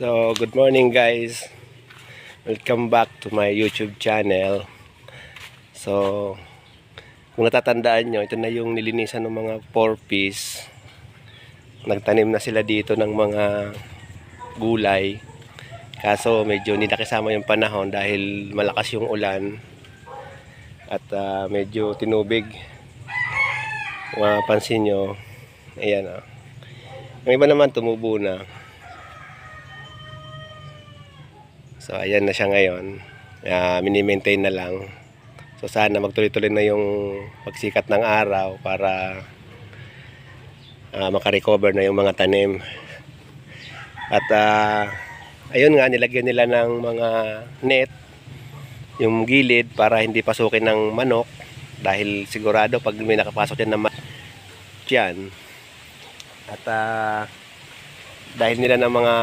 So, good morning guys. Welcome back to my YouTube channel. So, kung natatandaan nyo, ito na yung nilinisan ng mga 4-piece. Nagtanim na sila dito ng mga gulay. Kaso medyo hindi nakisama yung panahon dahil malakas yung ulan. At medyo tinubig. Kung mapansin nyo, ayan o. Yung iba naman tumubo na. So ayan na siya ngayon. Mini-maintain na lang. So sana magtuloy-tuloy na yung pagsikat ng araw para makarecover na yung mga tanim. At ayun nga, nilagyan nila ng mga net yung gilid para hindi pasukin ng manok. Dahil sigurado pag may nakapasok yan na manok dyan. At dahil nila ng mga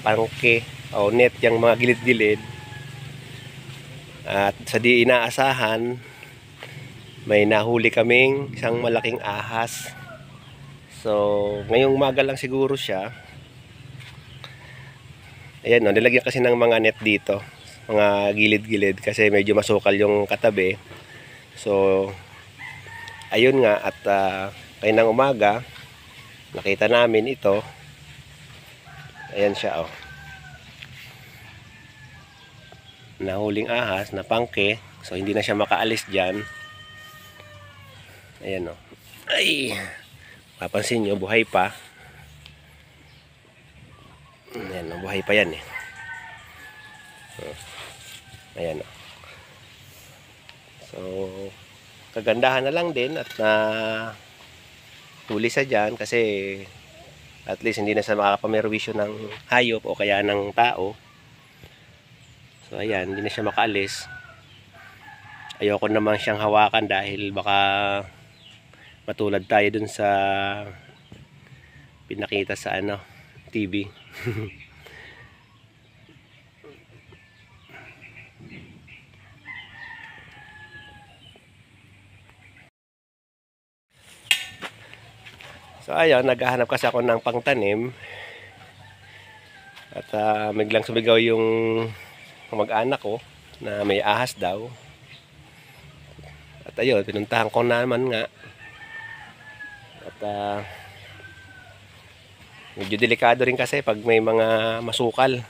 pangke o net yung mga gilid-gilid, at sa di inaasahan may nahuli kaming isang malaking ahas. So ngayong umaga lang siguro siya. Ayan o, nilagyan kasi ng mga net dito, mga gilid-gilid kasi medyo masukal yung katabi. So ayun nga, at kaninang umaga nakita namin ito. Ayan siya o, nahuling ahas na pangke. So hindi na siya makaalis dyan. Ayan o, ay, papansin nyo buhay pa. Ayan o, buhay pa yan eh. Ayan o. So kagandahan na lang din at huli sa dyan kasi at least hindi na sa makakapamerwisyo ng hayop o kaya ng tao. So ayan, hindi na siya makaalis. Ayoko naman siyang hawakan dahil baka matulad tayo dun sa pinakita sa TV. So ayun, naghahanap kasi ako ng pangtanim. At biglang sumigaw yung mag-anak ko na may ahas daw. At ayun, pinuntahan ko naman nga. At medyo delikado rin kasi pag may mga masukal.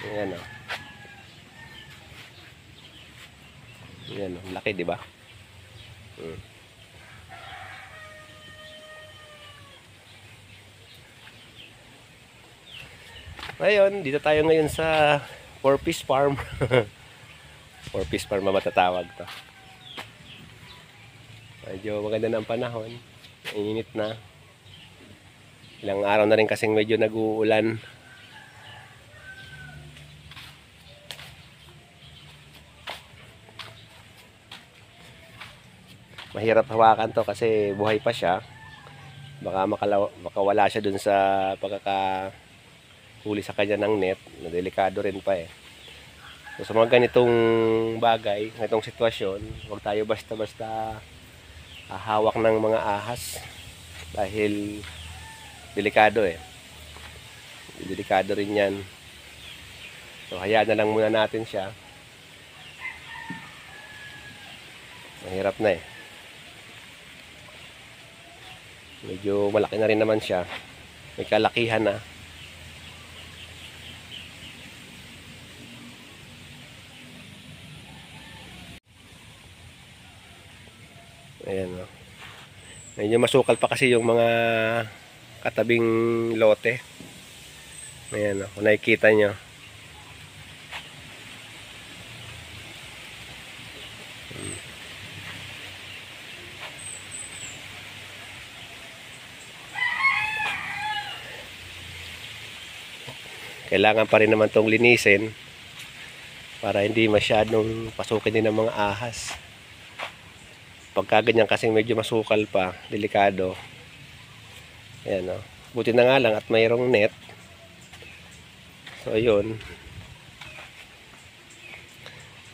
Ayan o. Ayan o, laki diba? Ngayon, dito tayo ngayon sa 4-piece farm. 4-piece farm matatawag to. Medyo maganda na ang panahon. Init na. Ilang araw na rin kasing medyo nag-uulan. Mahirap hawakan to kasi buhay pa siya. Baka makawala siya dun sa pagkakahuli sa kanya ng net. Na delikado rin pa eh. So, sa mga ganitong bagay, ganitong sitwasyon, huwag tayo basta-basta hawak ng mga ahas dahil delikado eh. Delikado rin yan. So hayaan na lang muna natin siya. Mahirap na eh. Medyo malaki na rin naman siya. May kalakihan na. Ayan o. Medyo masukal pa kasi yung mga katabing lote. Ayan o, kung nakikita nyo. Kailangan pa rin naman itong linisin para hindi masyadong pasukin din ng mga ahas. Pagka ganyan kasing medyo masukal pa, delikado. Ayan o. Buti na nga lang at mayroong net. So ayun.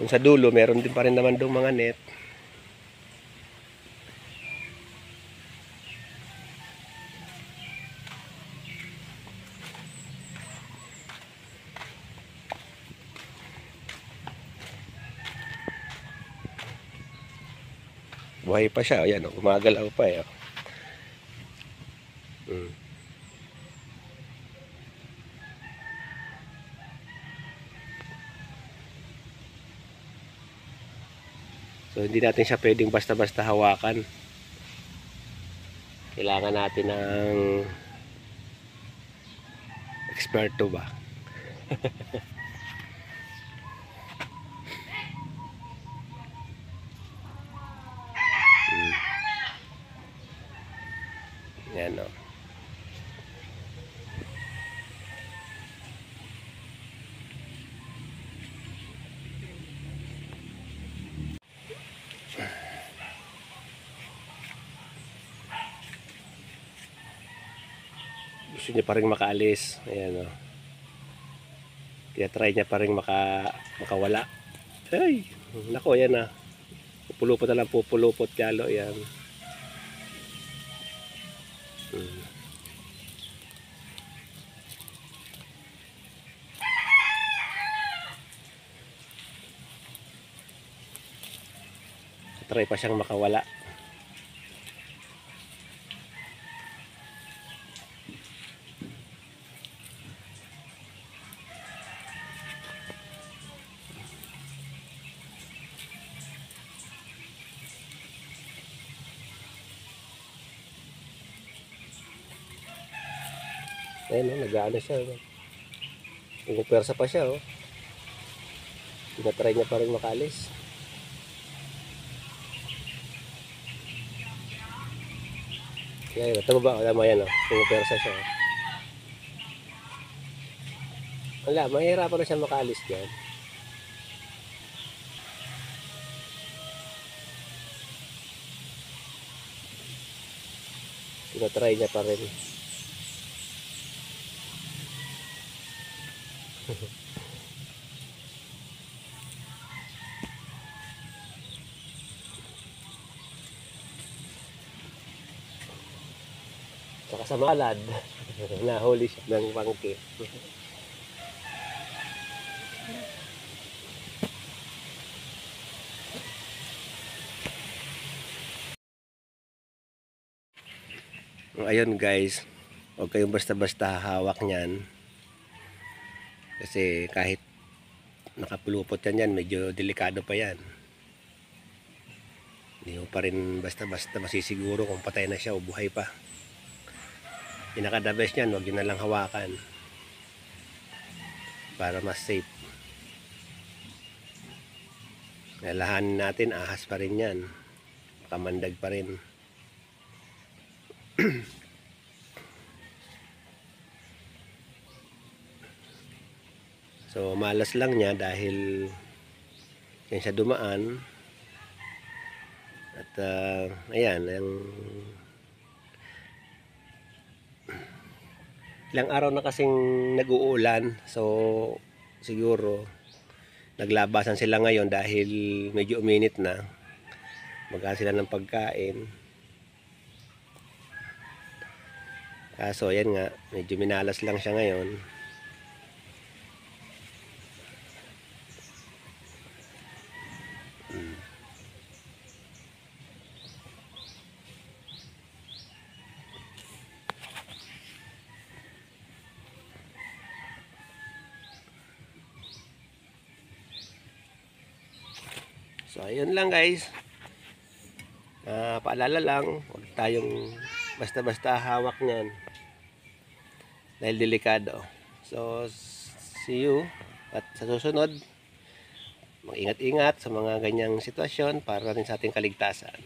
Kung sa dulo, meron din pa rin naman doon mga net. buhay pa siya. Ayan, oh, gumagalaw pa eh. Mm. So hindi natin siya pwedeng basta-basta hawakan. Kailangan natin ng eksperto ba? Yan o. Gusto niya pa rin makaalis. Ayan o. Kaya try niya pa rin makawala. Ay! Nako, yan na. Pupulupot na lang, pupulupot yalo. Yan. Try pa siyang makawala. Ayun o, nag-aano siya. Pumupersa pa siya o. Tinatry niya pa rin makaalis. Kaya yun, ito ba? Alam mo yan o. Pumupersa siya o. Wala, mahirapan na siya makaalis dyan. Tinatry niya pa rin. Saka sa malad, nahuli siya ng pangke. Ayun guys, huwag kayong basta-basta hawak niyan. Kasi kahit nakapulupot yan, medyo delikado pa yan. Hindi mo pa rin basta-basta masisiguro kung patay na siya o buhay pa. Pinaka-the best niyan, huwag yun na lang hawakan. Para mas safe. Nalahanin natin, ahas pa rin yan. Makamandag pa rin. So malas lang niya dahil yan siya dumaan. At ayan, ilang araw na kasing nag-uulan. So siguro naglabasan sila ngayon dahil medyo uminit na. Magkaan sila ng pagkain. Kaso ayan nga, medyo minalas lang siya ngayon. So ayun lang guys. Paalala lang, huwag tayong basta-basta hawak niyan. Dahil delikado. So see you at sa susunod. Mag-ingat-ingat sa mga ganyang sitwasyon para rin sa ating kaligtasan.